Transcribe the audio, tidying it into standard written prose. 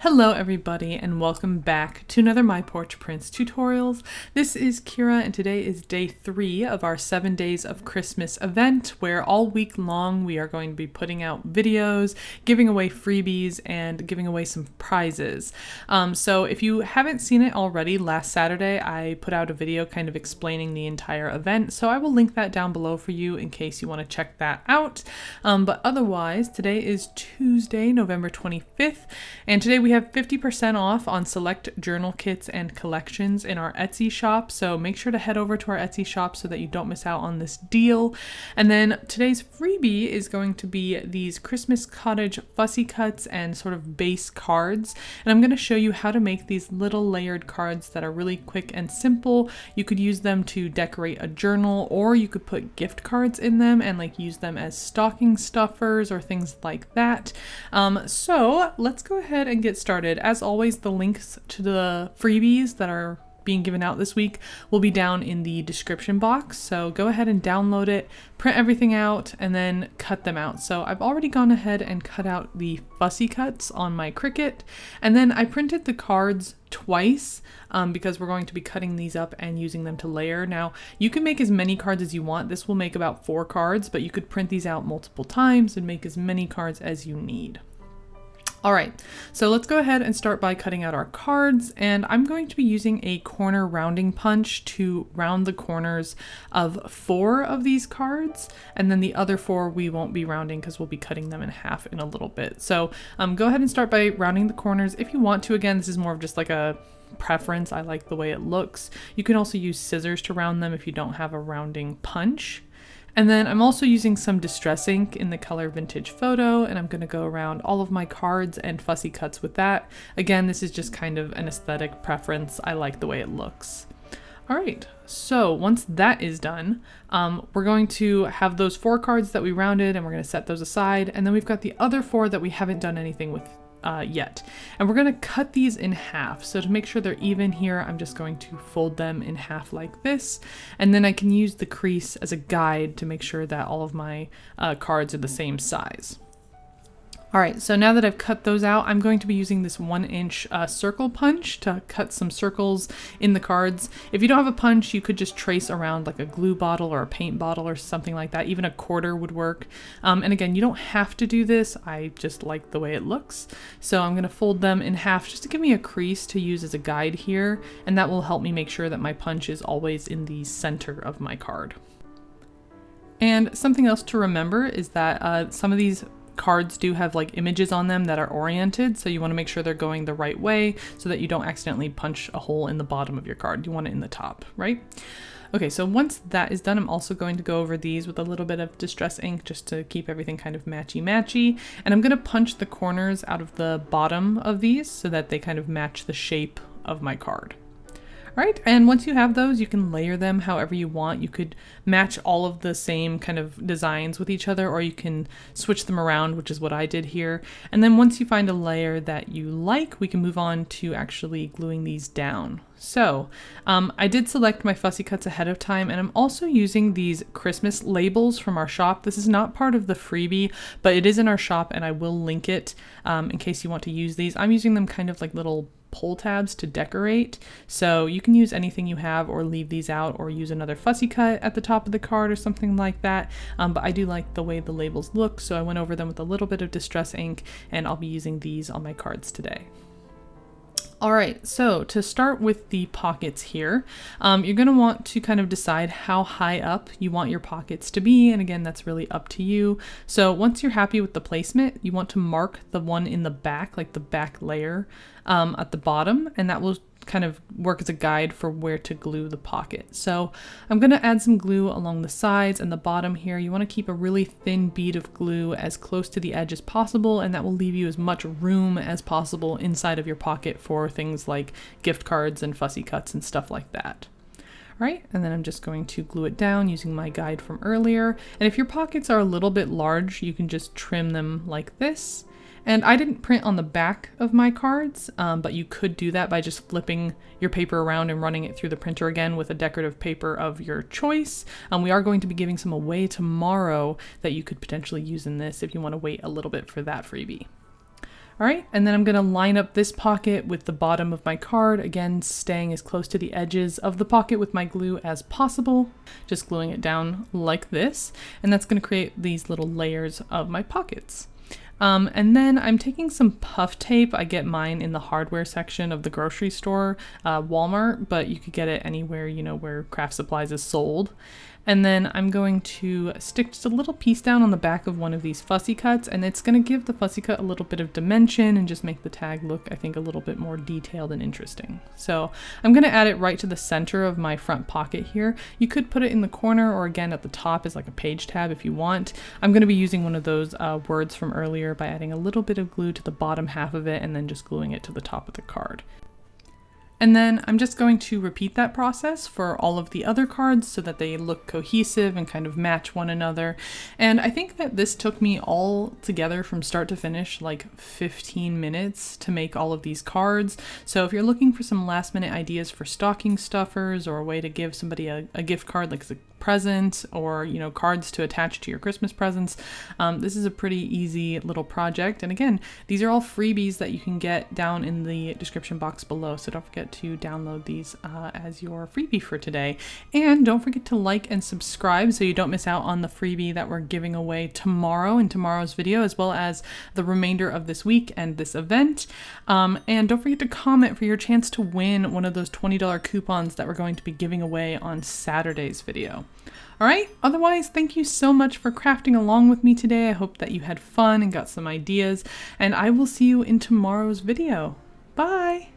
Hello everybody and welcome back to another My Porch Prints tutorials. This is Kyra and today is day 3 of our 7 days of Christmas event where all week long we are going to be putting out videos, giving away freebies, and giving away some prizes. So if you haven't seen it already, last Saturday I put out a video kind of explaining the entire event, so I will link that down below for you in case you want to check that out. But otherwise, today is Tuesday, November 25th, and today we have 50% off on select journal kits and collections in our Etsy shop, so make sure to head over to our Etsy shop so that you don't miss out on this deal. And then today's freebie is going to be these Christmas Cottage fussy cuts and sort of base cards, and I'm going to show you how to make these little layered cards that are really quick and simple. You could use them to decorate a journal, or you could put gift cards in them and like use them as stocking stuffers or things like that. So let's go ahead and get started. As always, the links to the freebies that are being given out this week will be down in the description box. So go ahead and download it, print everything out, and then cut them out. So I've already gone ahead and cut out the fussy cuts on my CRICUT, and then I printed the cards twice because we're going to be cutting these up and using them to layer. Now, you can make as many cards as you want. This will make about 4 cards, but you could print these out multiple times and make as many cards as you need. All right, so let's go ahead and start by cutting out our cards, and I'm going to be using a corner rounding punch to round the corners of 4 of these cards, and then the other 4 we won't be rounding because we'll be cutting them in half in a little bit. So go ahead and start by rounding the corners if you want to. Again, this is more of just like a preference. I like the way it looks. You can also use scissors to round them if you don't have a rounding punch. And then I'm also using some distress ink in the color Vintage Photo, and I'm going to go around all of my cards and fussy cuts with that. Again, this is just kind of an aesthetic preference. I like the way it looks. All right, so once that is done, we're going to have those 4 cards that we rounded, and we're going to set those aside. And then we've got the other 4 that we haven't done anything with yet. And we're going to cut these in half. So to make sure they're even here, I'm just going to fold them in half like this. And then I can use the crease as a guide to make sure that all of my cards are the same size. All right, so now that I've cut those out, I'm going to be using this 1-inch circle punch to cut some circles in the cards. If you don't have a punch, you could just trace around like a glue bottle or a paint bottle or something like that. Even a quarter would work. And again, you don't have to do this. I just like the way it looks. So I'm gonna fold them in half just to give me a crease to use as a guide here. And that will help me make sure that my punch is always in the center of my card. And something else to remember is that some of these cards do have like images on them that are oriented, so you want to make sure they're going the right way so that you don't accidentally punch a hole in the bottom of your card. You want it in the top, right? Okay, so once that is done, I'm also going to go over these with a little bit of distress ink just to keep everything kind of matchy-matchy, and I'm going to punch the corners out of the bottom of these so that they kind of match the shape of my card. Right, and once you have those, you can layer them however you want. You could match all of the same kind of designs with each other, or you can switch them around, which is what I did here. And then once you find a layer that you like, we can move on to actually gluing these down. So I did select my fussy cuts ahead of time, and I'm also using these Christmas labels from our shop. This is not part of the freebie, but it is in our shop, and I will link it in case you want to use these. I'm using them kind of like little pull tabs to decorate, so you can use anything you have or leave these out or use another fussy cut at the top of the card or something like that, but I do like the way the labels look, so I went over them with a little bit of distress ink, and I'll be using these on my cards today. All right, so to start with the pockets here, you're going to want to kind of decide how high up you want your pockets to be, and again, that's really up to you. So once you're happy with the placement, you want to mark the one in the back, like the back layer at the bottom, and that will kind of work as a guide for where to glue the pocket. So I'm going to add some glue along the sides and the bottom here. You want to keep a really thin bead of glue as close to the edge as possible, and that will leave you as much room as possible inside of your pocket for things like gift cards and fussy cuts and stuff like that. Right, and then I'm just going to glue it down using my guide from earlier. And if your pockets are a little bit large, you can just trim them like this. And I didn't print on the back of my cards, but you could do that by just flipping your paper around and running it through the printer again with a decorative paper of your choice. We are going to be giving some away tomorrow that you could potentially use in this if you want to wait a little bit for that freebie. All right, and then I'm gonna line up this pocket with the bottom of my card, again, staying as close to the edges of the pocket with my glue as possible, just gluing it down like this, and that's gonna create these little layers of my pockets. And then I'm taking some puff tape. I get mine in the hardware section of the grocery store, Walmart, but you could get it anywhere, you know, where craft supplies is sold. And then I'm going to stick just a little piece down on the back of one of these fussy cuts, and it's going to give the fussy cut a little bit of dimension and just make the tag look, I think, a little bit more detailed and interesting. So I'm going to add it right to the center of my front pocket here. You could put it in the corner or again at the top as like a page tab if you want. I'm going to be using one of those words from earlier by adding a little bit of glue to the bottom half of it and then just gluing it to the top of the card. And then I'm just going to repeat that process for all of the other cards so that they look cohesive and kind of match one another. And I think that this took me all together from start to finish like 15 minutes to make all of these cards. So if you're looking for some last minute ideas for stocking stuffers or a way to give somebody a gift card like a present or, you know, cards to attach to your Christmas presents, this is a pretty easy little project. And again, these are all freebies that you can get down in the description box below, so don't forget to download these as your freebie for today. And don't forget to like and subscribe so you don't miss out on the freebie that we're giving away tomorrow in tomorrow's video, as well as the remainder of this week and this event. And don't forget to comment for your chance to win one of those $20 coupons that we're going to be giving away on Saturday's video. All right, otherwise, thank you so much for crafting along with me today. I hope that you had fun and got some ideas, and I will see you in tomorrow's video. Bye!